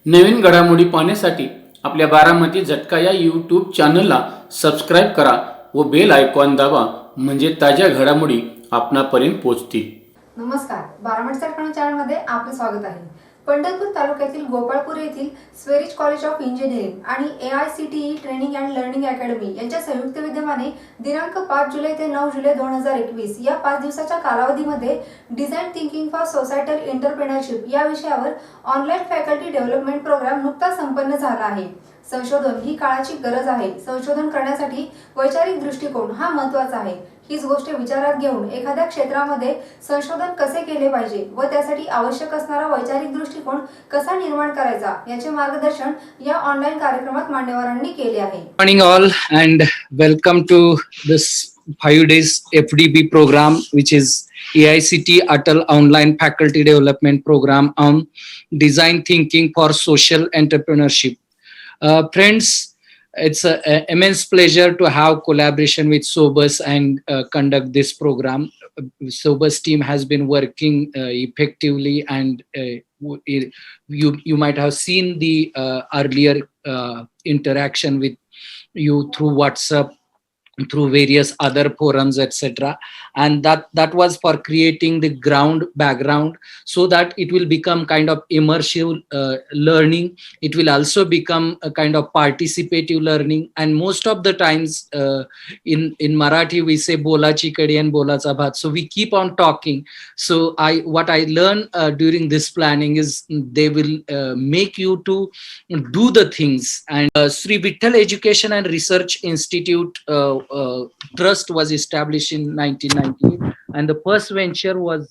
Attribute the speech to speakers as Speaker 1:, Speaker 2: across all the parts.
Speaker 1: नवीन घडामोडी पाहण्यासाठी आपल्या बारामती झटका या यूट्यूब चॅनलला सबस्क्राईब करा व बेल आयकॉन दाबा म्हणजे ताज्या घडामोडी आपणापर्यंत पोहोचतील.
Speaker 2: नमस्कार, बारामती झटका चॅनलमध्ये आपले स्वागत आहे. पंढरपूर तालुक्यातील गोपाळपूर येथील स्वेरिज कॉलेज ऑफ इंजिनिअरिंग आणि AICTE training and learning academy यांच्या संयुक्त विद्यमाने दिनांक 5 जुलै ते 9 जुलै 2021 या 5 दिवसाच्या कालावधीमध्ये design thinking for societal entrepreneurship या विषयावर ऑनलाईन फॅकल्टी डेव्हलपमेंट प्रोग्राम नुकताच संपन्न झाला आहे. संशोधन ही काळाची गरज आहे. संशोधन करण्यासाठी वैचारिक दृष्टिकोन हा महत्त्वाचा आहे. हीच गोष्ट विचारात घेऊन एखाद्या क्षेत्रामध्ये संशोधन कसे केले पाहिजे व त्यासाठी आवश्यक असणारा वैचारिक दृष्टिकोन कसा निर्माण करायचा याचे मार्गदर्शन या ऑनलाईन कार्यक्रमात मान्यवरांनी केले आहे.
Speaker 3: Morning all and welcome to this 5 days FDP program, which is AICTE Atal Online Faculty Development Program on Design Thinking for Social Entrepreneurship. Friends, it's an immense pleasure to have collaboration with SOBUS and conduct this program. SOBUS team has been working effectively, and you might have seen the earlier interaction with you through WhatsApp, through various other forums, etc. And that was for creating the ground background so that it will become kind of immersive learning. It will also become a kind of participative learning, and most of the times in Marathi we say bolachi kadi and bolacha bhat, so we keep on talking. So what I learn during this planning is they will make you to do the things. And Sri Vitthal Education and Research Institute trust was established in 1998, and the first venture was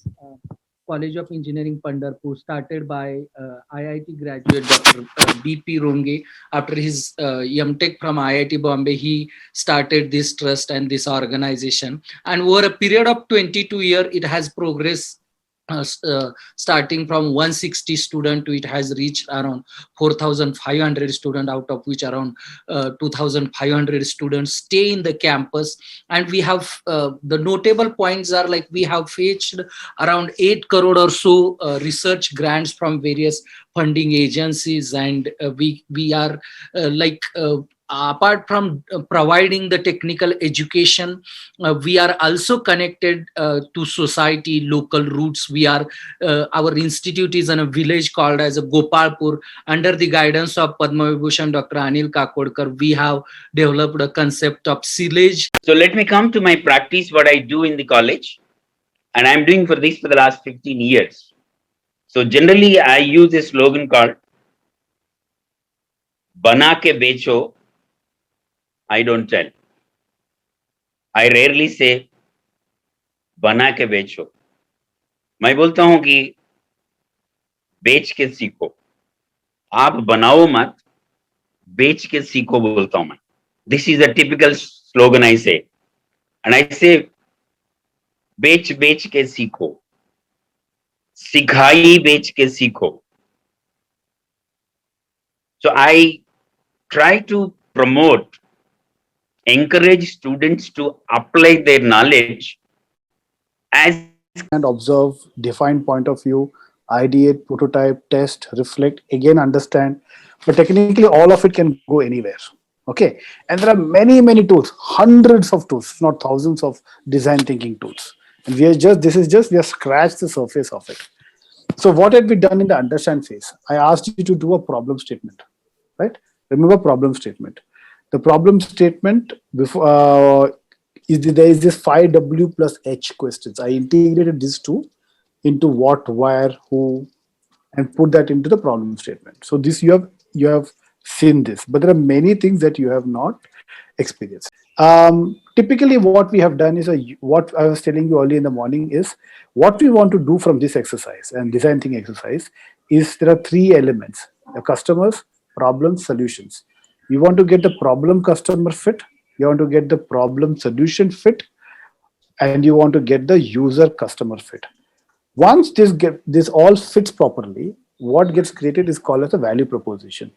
Speaker 3: College of Engineering Pandharpur, started by IIT graduate Dr. BP Ronge. After his M.Tech from IIT Bombay, he started this trust and this organization, and over a period of 22 years it has progressed, starting from 160 students to it has reached around 4,500 students, out of which around 2,500 students stay in the campus. And we have the notable points are like we have fetched around 8 crore or so research grants from various funding agencies, and we are apart from providing the technical education, we are also connected to society, local roots. We are our institute is in a village called as a Gopalpur. Under the guidance of Padma Vibhushan Dr. Anil Kakodkar, we have developed a concept of silage.
Speaker 4: So let me come to my practice, what I do in the college, and I'm doing for this for the last 15 years. So generally I use a slogan called Bana ke becho, I don't tell. I rarely say बना के बेचो. मैं बोलता हूं कि बेच के सीखो. आप बनाओ मत, बेच के सीखो बोलता हूं मैं. This is a typical slogan I say. And I say बेच बेच के सीखो, सिखाई बेच के सीखो. So I try to promote, encourage students to apply their knowledge as
Speaker 5: and observe, define point of view, ideate, prototype, test, reflect, again understand. But technically all of it can go anywhere. Okay, and there are many tools, hundreds of tools, not thousands of design thinking tools, and we have scratched the surface of it. So what had we done in the understand phase? I asked you to do a problem statement, right? Remember problem statement. The problem statement before there is this 5W plus H questions. I integrated these two into what, where, who, and put that into the problem statement. So this you have seen this, but there are many things that you have not experienced. Typically, what we have done is what I was telling you early in the morning is what we want to do from this exercise and design thinking exercise is there are 3 elements: the customers, problems, solutions. You want to get the problem customer fit, you want to get the problem solution fit, and you want to get the user customer fit. Once this all fits properly, what gets created is called as a value proposition.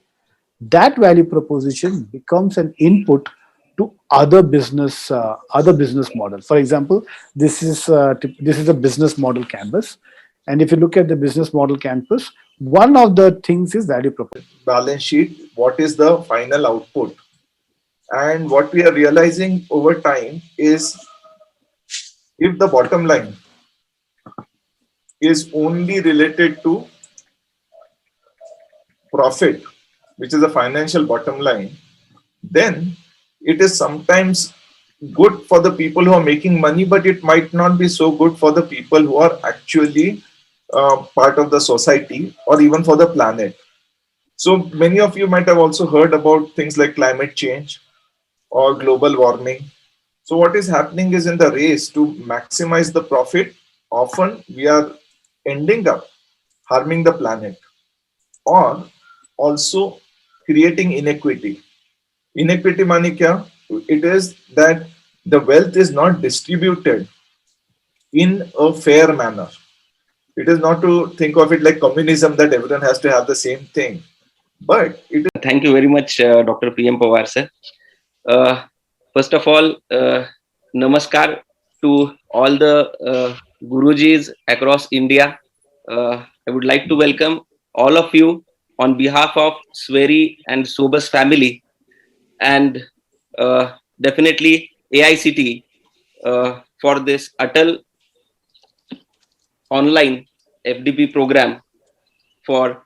Speaker 5: That value proposition becomes an input to other business models. For example, this is a business model canvas, and if you look at the business model canvas, One of the things is value proposition.
Speaker 6: balance sheet, what is the final output. And what we are realizing over time is if the bottom line is only related to profit, which is a financial bottom line, then it is sometimes good for the people who are making money, but it might not be so good for the people who are actually part of the society or even for the planet. So many of you might have also heard about things like climate change or global warming. So what is happening is, in the race to maximize the profit, often we are ending up harming the planet or also creating inequity. Inequity mani kya? It is that the wealth is not distributed in a fair manner. It is not to think of it like communism that everyone has to have the same thing, but it is.
Speaker 7: Thank you very much, Dr. PM Pawar sir. First of all, namaskar to all the Gurujis across India. I would like to welcome all of you on behalf of Sweri and Sobus family, and definitely AICT for this Atal online FDP program for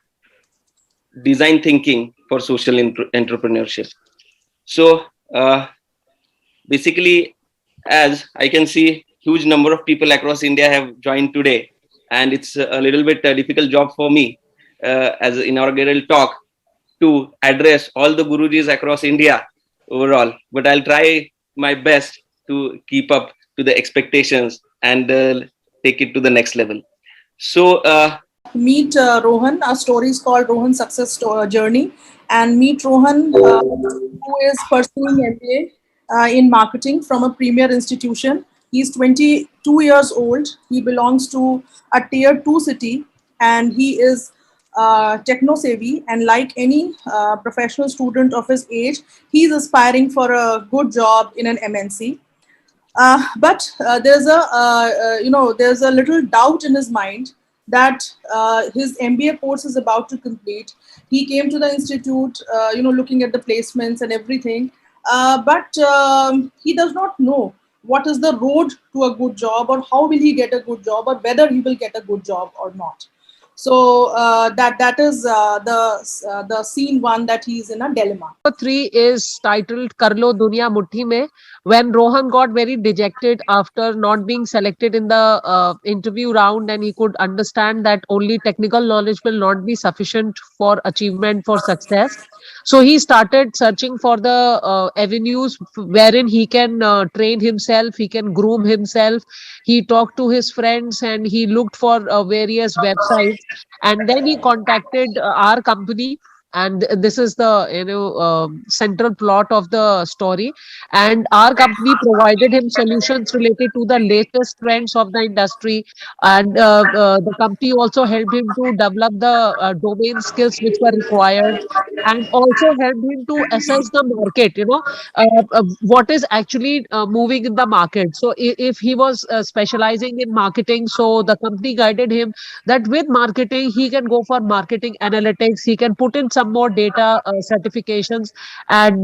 Speaker 7: design thinking for social entrepreneurship. So basically, as I can see, huge number of people across India have joined today, and it's a little bit difficult job for me as an inaugural talk to address all the Gurujis across India overall, but I'll try my best to keep up to the expectations and take it to the next level. So
Speaker 8: meet Rohan. Our story is called Rohan Success Journey, and meet Rohan, who is pursuing MBA in marketing from a premier institution. He's 22 years old. He belongs to a tier 2 city, and he is techno savvy, and like any professional student of his age, he's aspiring for a good job in an MNC. But there's a little doubt in his mind that his MBA course is about to complete. He came to the institute, looking at the placements and everything, but he does not know what is the road to a good job, or how will he get a good job, or whether he will get a good job or not. So that is the scene 1, that he is in a dilemma.
Speaker 9: 3 is titled Karlo Duniya Muthi Mein. When Rohan got very dejected after not being selected in the interview round, and he could understand that only technical knowledge will not be sufficient for achievement, for success. So he started searching for the avenues wherein he can train himself, he can groom himself. He talked to his friends and he looked for various websites, and then he contacted our company. And this is the central plot of the story, and our company provided him solutions related to the latest trends of the industry, and the company also helped him to develop the domain skills which were required, and also helped him to assess the market, what is actually moving in the market. So if he was specializing in marketing, so the company guided him that with marketing he can go for marketing analytics, he can put in some more data certifications, and